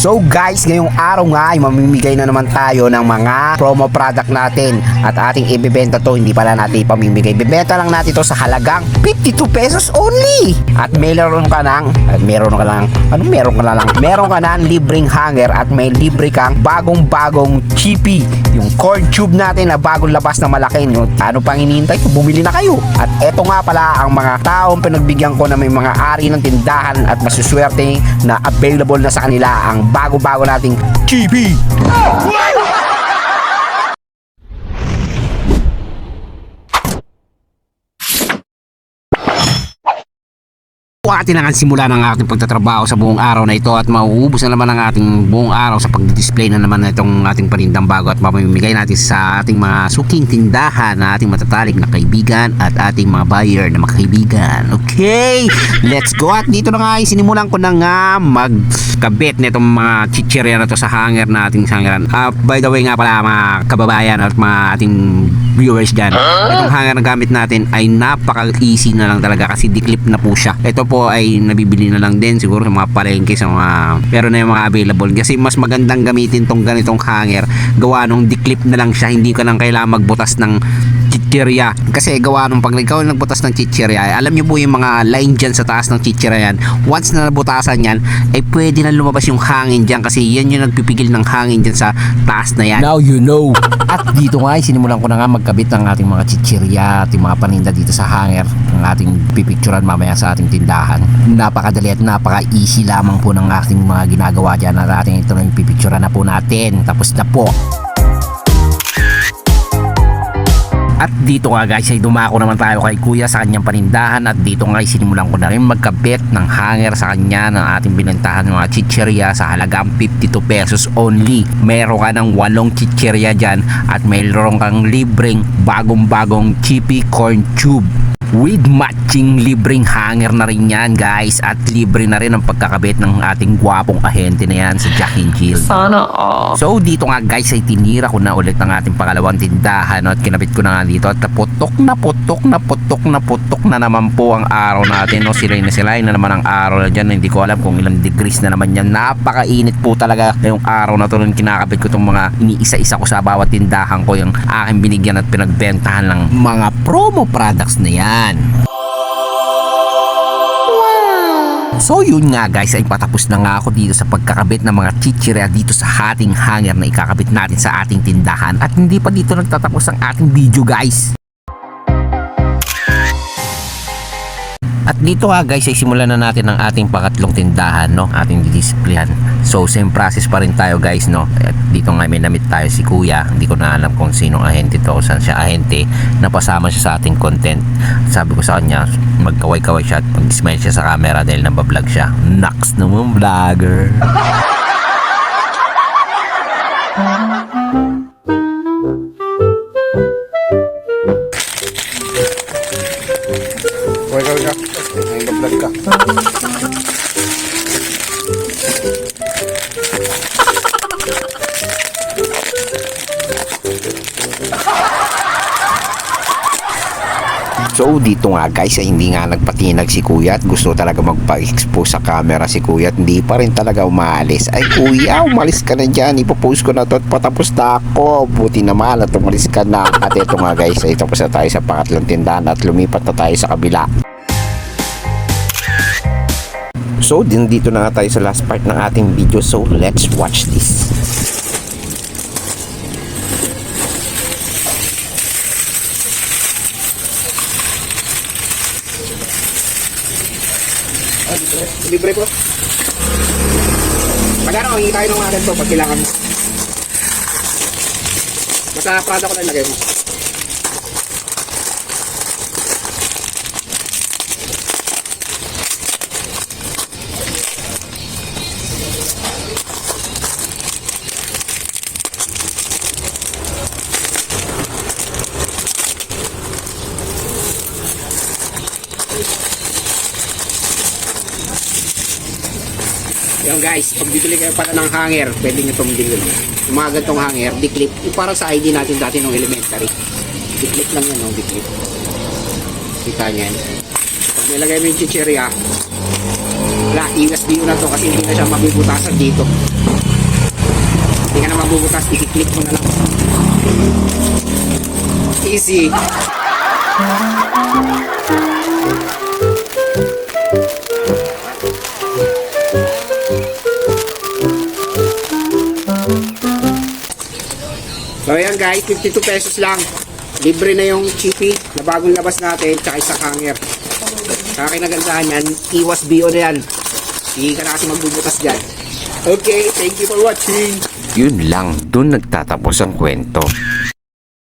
So guys, ngayong araw nga ay mamimigay na naman tayo ng mga promo product natin at ating ibebenta to. Hindi pala natin ipamimigay, ibebenta lang natin to sa halagang 52 pesos only. At meron ka ng libreng hanger at may libre kang bagong chippy, yung corn tube natin na bagong labas na malaki. Ano pang hinihintay? Bumili na kayo. At eto nga pala ang mga taong pinagbigyan ko na may mga ari ng tindahan at masuswerte na available na sa kanila ang bago-bago nating chippy. Atin lang ang simula ng ating pagtatrabaho sa buong araw na ito at mauubos na naman ang ating buong araw sa pag-display na naman itong ating panindang bago at mamimigay natin sa ating mga suking tindahan na ating matatalik na kaibigan at ating mga buyer na makaibigan. Okay, let's go. At dito na nga ay sinimulan ko na nga magkabit na itong mga chichirya na to sa hanger na ating hangeran. By the way nga pala mga kababayan at mga ating viewers dyan, itong hanger na gamit natin ay napaka-easy na lang talaga kasi declip na po siya. Ito po ay nabibili na lang din siguro sa mga palengke, sa mga pero na yung mga available kasi mas magandang gamitin tong ganitong hanger gawa nung declip na lang siya, hindi ka nang kailangan magbutas ng chichirya kasi gawa nung pag ikaw nagbutas ng chichirya, alam nyo po yung mga line dyan sa taas ng chichirya yan, once na nabutasan yan ay pwede na lumabas yung hangin dyan kasi yan yung nagpipigil ng hangin dyan sa taas na yan. Now you know. At dito nga ay sinimulan ko na nga magkabit ng ating mga chichirya at yung mga paninda dito sa hanger ng ating pipicturan mamaya sa ating tindahan. Napakadali at napaka-easy lamang po ng ating mga ginagawa dyan at ating ito na yung pipicturan na po natin. Tapos na po. At dito nga guys ay dumako naman tayo kay kuya sa kanyang panindahan at dito nga ay sinimulan ko na rin magkabit ng hanger sa kanya ng ating binentahan ng mga chichirya sa halagang 52 pesos only. Meron ka ng 8 chichirya dyan at mayroon kang libreng bagong chippy corn tube with matching libreng hanger na rin yan guys at libre na rin ang pagkakabit ng ating gwapong ahente na yan sa Jack and Jill. Sana all. So dito nga guys ay tinira ko na ulit ang ating pangalawang tindahan at kinabit ko na nga dito at putok na naman po ang araw natin. No? Silay na naman ang araw na dyan. Hindi ko alam kung ilang degrees na naman yan. Napakainit po talaga ngayong araw na to nung kinakabit ko itong mga iniisa-isa ko sa bawat tindahan ko yung aking binigyan at pinagbentahan ng mga promo products na yan. So yun nga guys ay patapos na nga ako dito sa pagkakabit ng mga chichirya dito sa ating hanger na ikakabit natin sa ating tindahan at hindi pa dito nagtatapos ang ating video guys. At dito nga guys ay simulan na natin ang ating pangatlong tindahan, no, ating didispleyan. So same process pa rin tayo guys, no. At dito nga may namit tayo si kuya, hindi ko na alam kung sinong ahente to o saan siya ahente, napasama siya sa ating content. At sabi ko sa kanya magkaway-kaway siya at mag-smile siya sa camera dahil nabablog siya. Naks naman vlogger. Nag-vlog ka. So dito nga guys ay hindi nga nagpatinag si kuya at gusto talaga magpa-expose sa camera si kuya at hindi pa rin talaga umaalis. Ay kuya, umalis ka na dyan, ipopost ko na to at patapos na ako. Buti naman at umalis ka na. At ito nga guys ay tapos na tayo sa pangatlong tindahan at lumipat na tayo sa kabila. So dito na nga tayo sa last part ng ating video, so let's watch this. Libre po. Magkano ang tayo ng mga ganito pag kailangan mo? Basta product ko na ilagay mo. Yan guys, pag bibili kayo pala ng hanger, pwede nyo itong bilhin. Yung mga ganitong hanger, declip. Yung parang sa ID natin dati nung elementary. Declip lang yan, no? Declip. Kita nyo yan. Pag nilagay mo yung chichirya, wala, iwas dito na to kasi hindi na siya mabibutasan dito. Hindi ka na mabubutas, i-click mo na lang. Easy. So ayan guys, 52 pesos lang. Libre na yung chippy na bagong labas natin, tsaka isang hanger. Sa akin nagandahan yan, iwas BO na yan. Hindi ka na kasi magbubutas dyan. Okay, thank you for watching. Yun lang, dun nagtatapos ang kwento.